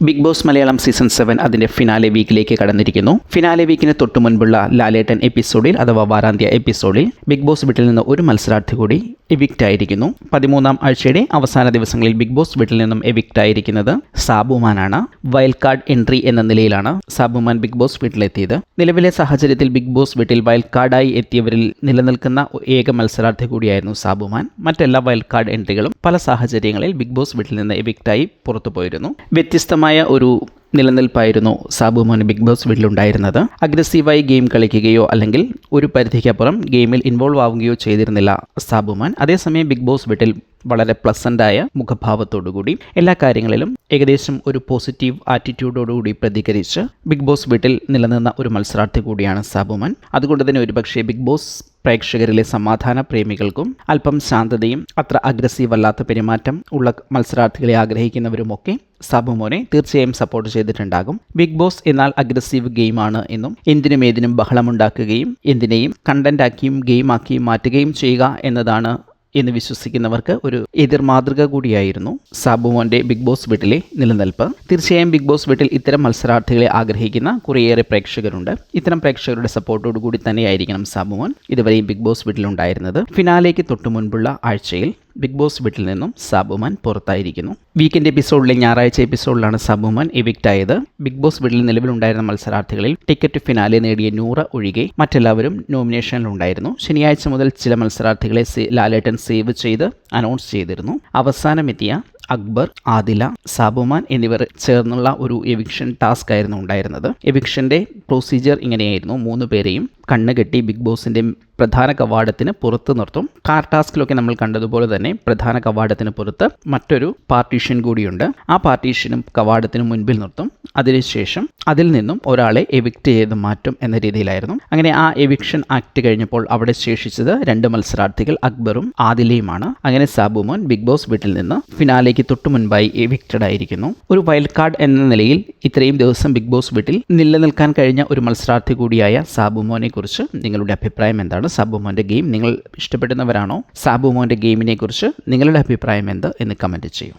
Big boss Malayalam season 7 അതിൻ്റെ finale വീക്കിലേക്ക് കടന്നിരിക്കുന്നു. Finale വീക്കിന് തൊട്ടു മുൻപുള്ള ലാലേട്ടൻ എപ്പിസോഡിൽ അഥവാ വാരാന്ത്യ എപ്പിസോഡിൽ ബിഗ് ബോസ് വീട്ടിൽ നിന്ന് ഒരു മത്സരാർത്ഥി കൂടി എവിക്റ്റ് ആയിരിക്കുന്നു. 13ാം ആഴ്ചയുടെ അവസാന ദിവസങ്ങളിൽ ബിഗ് ബോസ് വീട്ടിൽ നിന്നും എവിക്റ്റ് ആയിരിക്കുന്നത് സാബുമാനാണ്. വൈൽഡ് കാർഡ് എൻട്രി എന്ന നിലയിലാണ് സാബുമാൻ ബിഗ് ബോസ് വീട്ടിലെത്തിയത്. നിലവിലെ സാഹചര്യത്തിൽ ബിഗ് ബോസ് വീട്ടിൽ വൈൽഡ് കാർഡായി എത്തിയവരിൽ നിലനിൽക്കുന്ന ഏക മത്സരാർത്ഥി കൂടിയായിരുന്നു സാബുമാൻ. മറ്റെല്ലാ വൈൽഡ് കാർഡ് എൻട്രികളും പല സാഹചര്യങ്ങളിൽ ബിഗ് ബോസ് വീട്ടിൽ നിന്ന് എവിക്റ്റായി പുറത്തു പോയിരുന്നു. വ്യത്യസ്തമായ ഒരു നിലനിൽപ്പായിരുന്നു സാബുമാൻ ബിഗ് ബോസ് വീട്ടിലുണ്ടായിരുന്നത്. അഗ്രസീവായി ഗെയിം കളിക്കുകയോ അല്ലെങ്കിൽ ഒരു പരിധിക്കപ്പുറം ഗെയിമിൽ ഇൻവോൾവ് ആവുകയോ ചെയ്തിരുന്നില്ല സാബുമാൻ. അതേസമയം ബിഗ് ബോസ് വീട്ടിൽ വളരെ പ്ലസൻ്റായ മുഖഭാവത്തോടുകൂടി എല്ലാ കാര്യങ്ങളിലും ഏകദേശം ഒരു പോസിറ്റീവ് ആറ്റിറ്റ്യൂഡോടുകൂടി പ്രതികരിച്ച് ബിഗ് ബോസ് വീട്ടിൽ നിലനിന്ന ഒരു മത്സരാർത്ഥി കൂടിയാണ് സാബുമാൻ. അതുകൊണ്ട് തന്നെ ഒരുപക്ഷെ ബിഗ് ബോസ് പ്രേക്ഷകരിലെ സമാധാന പ്രേമികൾക്കും അല്പം ശാന്തതയും അത്ര അഗ്രസീവ് അല്ലാത്ത പെരുമാറ്റം ഉള്ള മത്സരാർത്ഥികളെ ആഗ്രഹിക്കുന്നവരുമൊക്കെ സാബുമോനെ തീർച്ചയായും സപ്പോർട്ട് ചെയ്തിട്ടുണ്ടാകും. ബിഗ് ബോസ് എന്നാൽ അഗ്രസീവ് ഗെയിമാണ് എന്നും എന്തിനും ഏതിനും ബഹളമുണ്ടാക്കുകയും എന്തിനേയും കണ്ടന്റാക്കിയും ഗെയിമാക്കിയും മാറ്റുകയും ചെയ്യുക എന്നതാണ് എന്ന് വിശ്വസിക്കുന്നവർക്ക് ഒരു എതിർ മാതൃക കൂടിയായിരുന്നു സാബുമോൻ്റെ ബിഗ് ബോസ് വീട്ടിലെ നിലനിൽപ്പ്. തീർച്ചയായും ബിഗ് ബോസ് വീട്ടിൽ ഇത്തരം മത്സരാർത്ഥികളെ ആഗ്രഹിക്കുന്ന കുറേയേറെ പ്രേക്ഷകരുണ്ട്. ഇത്തരം പ്രേക്ഷകരുടെ സപ്പോർട്ടോടു കൂടി തന്നെയായിരിക്കണം സാബുമോൻ ഇതുവരെയും ബിഗ് ബോസ് വീട്ടിലുണ്ടായിരുന്നത്. ഫിനാലേക്ക് തൊട്ടു മുൻപുള്ള ആഴ്ചയിൽ ബിഗ് ബോസ് വീട്ടിൽ നിന്നും സാബുമാൻ പുറത്തായിരിക്കുന്നു. വീക്കെൻഡ് എപ്പിസോഡിലെ ഞായറാഴ്ച എപ്പിസോഡിലാണ് സാബുമാൻ എവിക്റ്റ് ആയത്. ബിഗ് ബോസ് വീട്ടിൽ നിലവിലുണ്ടായിരുന്ന മത്സരാർത്ഥികളിൽ ടിക്കറ്റ് ഫിനാലെ നേടിയ നൂറ ഒഴികെ മറ്റെല്ലാവരും നോമിനേഷനിലുണ്ടായിരുന്നു. ശനിയാഴ്ച മുതൽ ചില മത്സരാർത്ഥികളെ ലാലേട്ടൻ സേവ് ചെയ്ത് അനൗൺസ് ചെയ്തിരുന്നു. അവസാനമെത്തിയ അക്ബർ, ആദില, സാബുമാൻ എന്നിവർ ചേർന്നുള്ള ഒരു എവിക്ഷൻ ടാസ്ക് ആയിരുന്നു ഉണ്ടായിരുന്നത്. എവിക്ഷൻ്റെ പ്രൊസീജിയർ ഇങ്ങനെയായിരുന്നു. 3 പേരെയും കണ്ണുകെട്ടി ബിഗ് ബോസിൻ്റെ പ്രധാന കവാടത്തിന് പുറത്ത് നിർത്തും. കാർ ടാസ്കിലൊക്കെ നമ്മൾ കണ്ടതുപോലെ തന്നെ പ്രധാന കവാടത്തിന് പുറത്ത് മറ്റൊരു പാർട്ടീഷൻ കൂടിയുണ്ട്. ആ പാർട്ടീഷനും കവാടത്തിനും മുൻപിൽ നിർത്തും. അതിനുശേഷം അതിൽ നിന്നും ഒരാളെ എവിക്റ്റ് ചെയ്ത് മാറ്റും എന്ന രീതിയിലായിരുന്നു. അങ്ങനെ ആ എവിക്ഷൻ ആക്ട് കഴിഞ്ഞപ്പോൾ അവിടെ ശേഷിച്ചത് 2 മത്സരാർത്ഥികൾ അക്ബറും ആദിലയുമാണ്. അങ്ങനെ സാബുമോൻ ബിഗ് ബോസ് വീട്ടിൽ നിന്ന് ഫിനാലേക്ക് തൊട്ടു മുൻപായി എവിക്റ്റഡ് ആയിരിക്കുന്നു. ഒരു വൈൽഡ് കാർഡ് എന്ന നിലയിൽ ഇത്രയും ദിവസം ബിഗ് ബോസ് വീട്ടിൽ നിലനിൽക്കാൻ കഴിഞ്ഞ ഒരു മത്സരാർത്ഥി കൂടിയായ സാബുമോനെ കുറിച്ച് നിങ്ങളുടെ അഭിപ്രായം എന്താണ്? സാബുമോൻ്റെ ഗെയിം നിങ്ങൾ ഇഷ്ടപ്പെടുന്നവരാണോ? സാബുമോൻ്റെ ഗെയിമിനെ കുറിച്ച് നിങ്ങളുടെ അഭിപ്രായം എന്ത് എന്ന് കമൻറ്റ് ചെയ്യൂ.